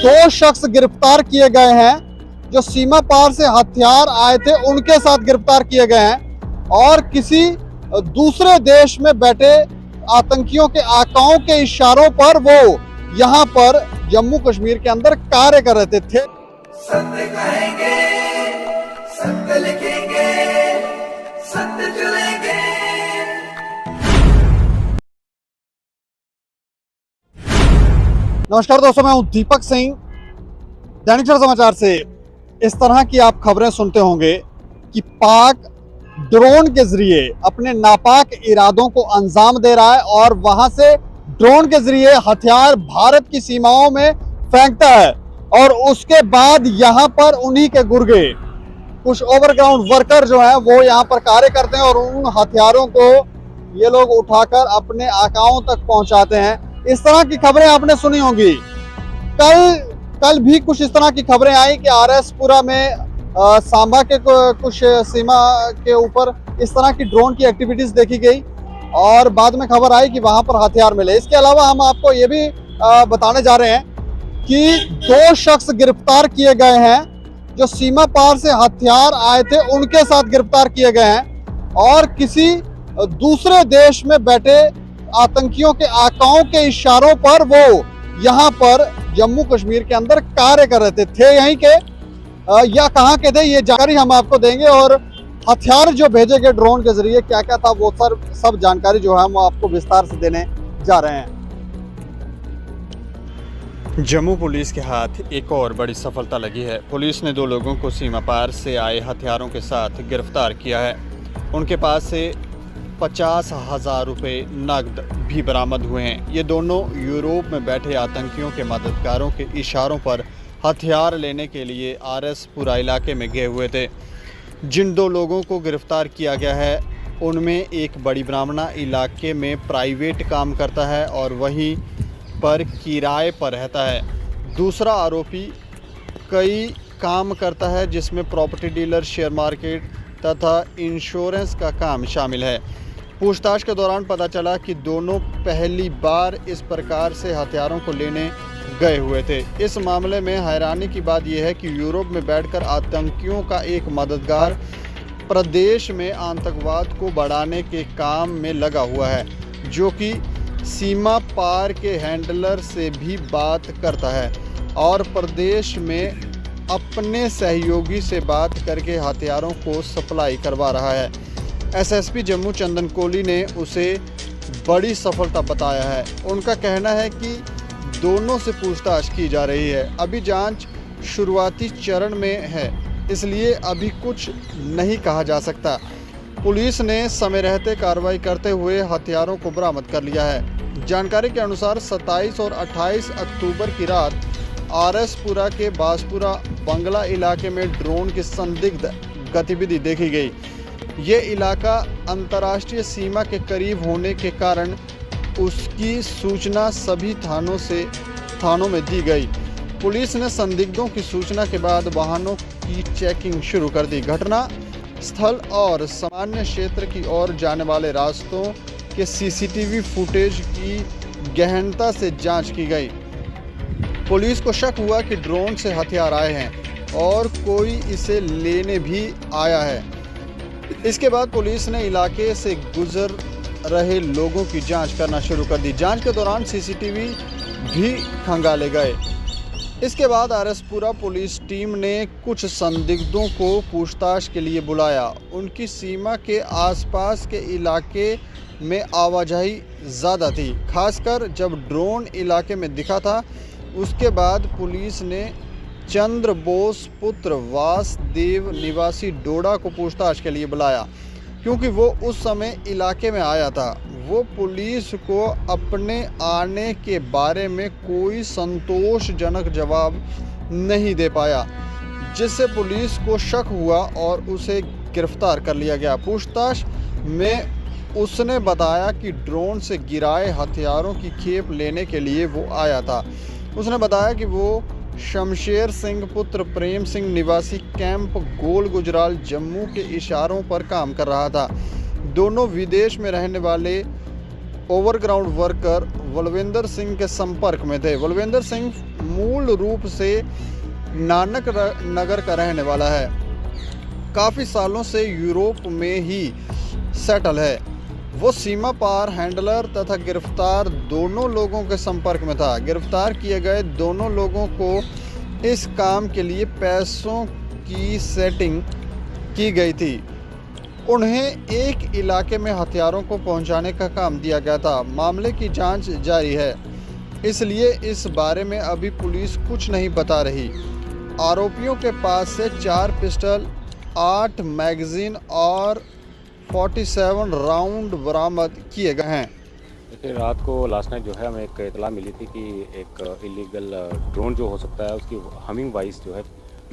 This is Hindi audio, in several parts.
दो शख्स गिरफ्तार किए गए हैं जो सीमा पार से हथियार आए थे, उनके साथ गिरफ्तार किए गए हैं और किसी दूसरे देश में बैठे आतंकियों के आकाओं के इशारों पर वो यहाँ पर जम्मू कश्मीर के अंदर कार्य कर रहे थे। सत्य कहेंगे, सत्य लिखेंगे, सत्य चलेंगे। नमस्कार दोस्तों, मैं हूं दीपक सिंह। दैनिक सवेरा समाचार से इस तरह की आप खबरें सुनते होंगे कि पाक ड्रोन के जरिए अपने नापाक इरादों को अंजाम दे रहा है और वहां से ड्रोन के जरिए हथियार भारत की सीमाओं में फेंकता है और उसके बाद यहां पर उन्हीं के गुर्गे कुछ ओवरग्राउंड वर्कर जो हैं वो यहां पर कार्य करते हैं और उन हथियारों को ये लोग उठाकर अपने आकाओं तक पहुंचाते हैं। इस तरह की खबरें आपने सुनी होंगी। कल भी कुछ इस तरह की खबरें आई कि आरएसपुरा में सांबा के कुछ सीमा के ऊपर इस तरह की ड्रोन की एक्टिविटीज देखी गई और बाद में खबर आई कि वहां पर हथियार मिले। इसके अलावा हम आपको ये भी बताने जा रहे हैं कि दो शख्स गिरफ्तार किए गए हैं जो सीमा पार से हथियार आए थे, उनके साथ गिरफ्तार किए गए हैं और किसी दूसरे देश में बैठे आतंकियों के आकाओं के इशारों पर वो यहाँ पर जम्मू कश्मीर के अंदर कार्य कर रहे थे यहीं के या कहाँ के थे, ये जानकारी हम आपको देंगे और हथियार जो भेजे गए ड्रोन के जरिए क्या क्या था वो सब जानकारी जो है हम आपको विस्तार से देने जा रहे हैं। जम्मू पुलिस के हाथ एक और बड़ी सफलता लगी है। पुलिस ने दो लोगों को सीमा पार से आए हथियारों के साथ गिरफ्तार किया है। उनके पास से 50,000 रुपये नकद भी बरामद हुए हैं। ये दोनों यूरोप में बैठे आतंकियों के मददगारों के इशारों पर हथियार लेने के लिए आरएसपुरा इलाके में गए हुए थे। जिन दो लोगों को गिरफ्तार किया गया है उनमें एक बड़ी ब्राह्मणा इलाके में प्राइवेट काम करता है और वहीं पर किराए पर रहता है। दूसरा आरोपी कई काम करता है जिसमें प्रॉपर्टी डीलर, शेयर मार्केट तथा इंश्योरेंस का काम शामिल है। पूछताछ के दौरान पता चला कि दोनों पहली बार इस प्रकार से हथियारों को लेने गए हुए थे। इस मामले में हैरानी की बात यह है कि यूरोप में बैठकर आतंकियों का एक मददगार प्रदेश में आतंकवाद को बढ़ाने के काम में लगा हुआ है, जो कि सीमा पार के हैंडलर से भी बात करता है और प्रदेश में अपने सहयोगी से बात करके हथियारों को सप्लाई करवा रहा है। एसएसपी जम्मू चंदन कोहली ने उसे बड़ी सफलता बताया है। उनका कहना है कि दोनों से पूछताछ की जा रही है। अभी जांच शुरुआती चरण में है, इसलिए अभी कुछ नहीं कहा जा सकता। पुलिस ने समय रहते कार्रवाई करते हुए हथियारों को बरामद कर लिया है। जानकारी के अनुसार 27 और 28 अक्टूबर की रात आरएसपुरा के बासपुरा बंगला इलाके में ड्रोन की संदिग्ध गतिविधि देखी गई। ये इलाका अंतर्राष्ट्रीय सीमा के करीब होने के कारण उसकी सूचना सभी थानों में दी गई। पुलिस ने संदिग्धों की सूचना के बाद वाहनों की चेकिंग शुरू कर दी। घटना स्थल और सामान्य क्षेत्र की ओर जाने वाले रास्तों के सीसीटीवी फुटेज की गहनता से जांच की गई। पुलिस को शक हुआ कि ड्रोन से हथियार आए हैं और कोई इसे लेने भी आया है। इसके बाद पुलिस ने इलाके से गुजर रहे लोगों की जांच करना शुरू कर दी। जांच के दौरान सीसीटीवी भी खंगाले गए। इसके बाद आरएसपुरा पुलिस टीम ने कुछ संदिग्धों को पूछताछ के लिए बुलाया। उनकी सीमा के आसपास के इलाके में आवाजाही ज़्यादा थी, खासकर जब ड्रोन इलाके में दिखा था। उसके बाद पुलिस ने चंद्र बोस पुत्र वासदेव निवासी डोडा को पूछताछ के लिए बुलाया, क्योंकि वो उस समय इलाके में आया था। वो पुलिस को अपने आने के बारे में कोई संतोषजनक जवाब नहीं दे पाया, जिससे पुलिस को शक हुआ और उसे गिरफ्तार कर लिया गया। पूछताछ में उसने बताया कि ड्रोन से गिराए हथियारों की खेप लेने के लिए वो आया था। उसने बताया कि वो शमशेर सिंह पुत्र प्रेम सिंह निवासी कैंप गोल गुजराल जम्मू के इशारों पर काम कर रहा था। दोनों विदेश में रहने वाले ओवरग्राउंड वर्कर बलविंदर सिंह के संपर्क में थे। बलविंदर सिंह मूल रूप से नानक नगर का रहने वाला है। काफ़ी सालों से यूरोप में ही सेटल है। वो सीमा पार हैंडलर तथा गिरफ्तार दोनों लोगों के संपर्क में था। गिरफ्तार किए गए दोनों लोगों को इस काम के लिए पैसों की सेटिंग की गई थी। उन्हें एक इलाके में हथियारों को पहुंचाने का काम दिया गया था। मामले की जांच जारी है, इसलिए इस बारे में अभी पुलिस कुछ नहीं बता रही। आरोपियों के पास से 4 पिस्टल, 8 मैगजीन और 47 राउंड बरामद किए गए हैं। देखिए, रात को लास्ट नाइट जो है हमें एक इतला मिली थी कि एक इलीगल ड्रोन जो हो सकता है उसकी हमिंग वाइस जो है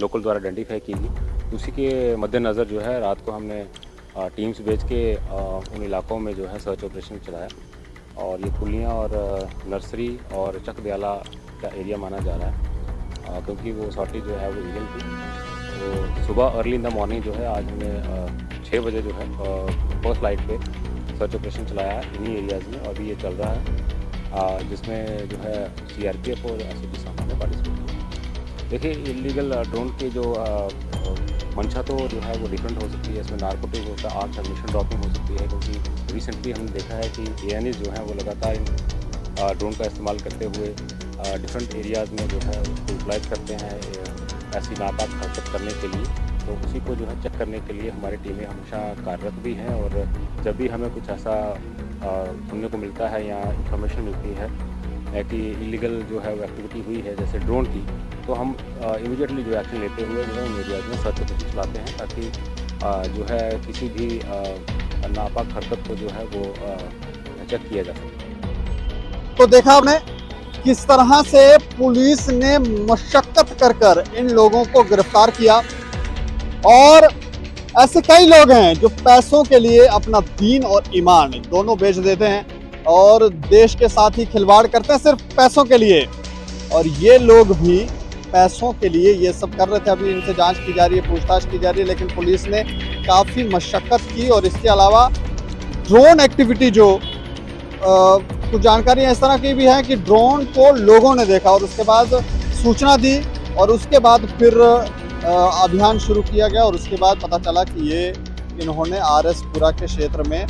लोकल द्वारा आइडेंटिफाई की गई। उसी के मद्देनज़र जो है रात को हमने टीम्स भेज के उन इलाकों में जो है सर्च ऑपरेशन चलाया। और ये पुलियाँ और नर्सरी और चक दयाला का एरिया माना जा रहा है, क्योंकि वो सॉर्टी जो है वो लीगल थी। तो सुबह अर्ली इन द मॉर्निंग जो है आज हमने 6 बजे जो है फर्स्ट लाइट पे सर्च ऑपरेशन चलाया है इन्हीं एरियाज़ में। और अभी ये चल रहा है, जिसमें जो है CRPF और SOG साहब ने पार्टिसिपेट किया। देखिए, इलीगल ड्रोन की जो मंशा तो जो है वो डिफरेंट हो सकती है। इसमें नारकोटिक होता है, आर्म्स एमिशन ड्रॉपिंग हो सकती है, क्योंकि रिसेंटली हमने देखा है कि ANAs जो हैं वो लगातार इन ड्रोन का इस्तेमाल करते हुए डिफरेंट एरियाज़ में जो है उसको यूटिलाइज करते हैं ऐसी नापाक हरकत करने के लिए। तो उसी को जो है चेक करने के लिए हमारी टीमें हमेशा कार्यरत भी हैं। और जब भी हमें कुछ ऐसा सुनने को मिलता है या इंफॉर्मेशन मिलती है कि इलीगल जो है वो एक्टिविटी हुई है जैसे ड्रोन की, तो हम इमीडिएटली जो एक्शन लेते हुए जो है उन एरियाज में सर्च ऑपरेशन चलाते हैं, ताकि जो है किसी भी नापाक हरकत को जो है वो चेक किया जा सके। तो देखा आपने किस तरह से पुलिस ने मशक्कत कर इन लोगों को गिरफ्तार किया। और ऐसे कई लोग हैं जो पैसों के लिए अपना दीन और ईमान दोनों बेच देते हैं और देश के साथ ही खिलवाड़ करते हैं सिर्फ पैसों के लिए। और ये लोग भी पैसों के लिए ये सब कर रहे थे। अभी इनसे जांच की जा रही है, पूछताछ की जा रही है, लेकिन पुलिस ने काफ़ी मशक्कत की। और इसके अलावा ड्रोन एक्टिविटी जो कुछ जानकारियाँ इस तरह की भी हैं कि ड्रोन को लोगों ने देखा और उसके बाद सूचना दी और उसके बाद फिर अभियान शुरू किया गया। और उसके बाद पता चला कि ये इन्होंने RS पुरा के क्षेत्र में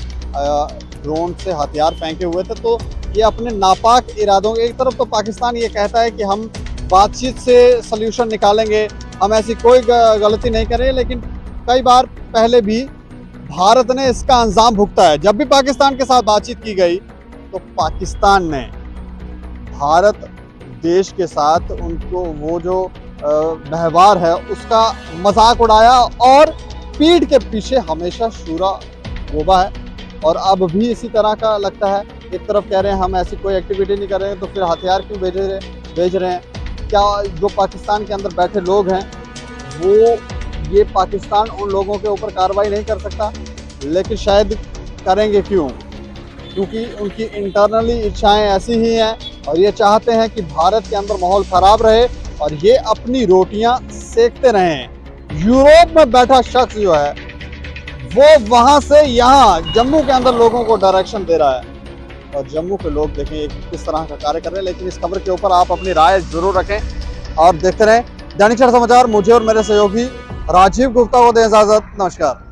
ड्रोन से हथियार फेंके हुए थे। तो ये अपने नापाक इरादों, एक तरफ तो पाकिस्तान ये कहता है कि हम बातचीत से सल्यूशन निकालेंगे, हम ऐसी कोई गलती नहीं करें, लेकिन कई बार पहले भी भारत ने इसका अंजाम भुगता है। जब भी पाकिस्तान के साथ बातचीत की गई तो पाकिस्तान ने भारत देश के साथ उनको वो जो व्यवहार है उसका मजाक उड़ाया और पीठ के पीछे हमेशा शूरा बोबा है। और अब भी इसी तरह का लगता है। एक तरफ कह रहे हैं हम ऐसी कोई एक्टिविटी नहीं कर रहे हैं, तो फिर हथियार क्यों भेज रहे हैं? क्या जो पाकिस्तान के अंदर बैठे लोग हैं वो ये पाकिस्तान उन लोगों के ऊपर कार्रवाई नहीं कर सकता? लेकिन शायद करेंगे क्यों? क्योंकि उनकी इंटरनली इच्छाएं ऐसी ही हैं और ये चाहते हैं कि भारत के अंदर माहौल ख़राब रहे और ये अपनी रोटियां सेकते रहें। यूरोप में बैठा शख्स जो है वो वहाँ से यहाँ जम्मू के अंदर लोगों को डायरेक्शन दे रहा है। और जम्मू के लोग देखें किस तरह का कार्य कर रहे हैं। लेकिन इस खबर के ऊपर आप अपनी राय जरूर रखें और देखते रहें दैनिक चर्चा समाचार। मुझे और मेरे सहयोगी राजीव गुप्ता को दें इजाज़त। नमस्कार।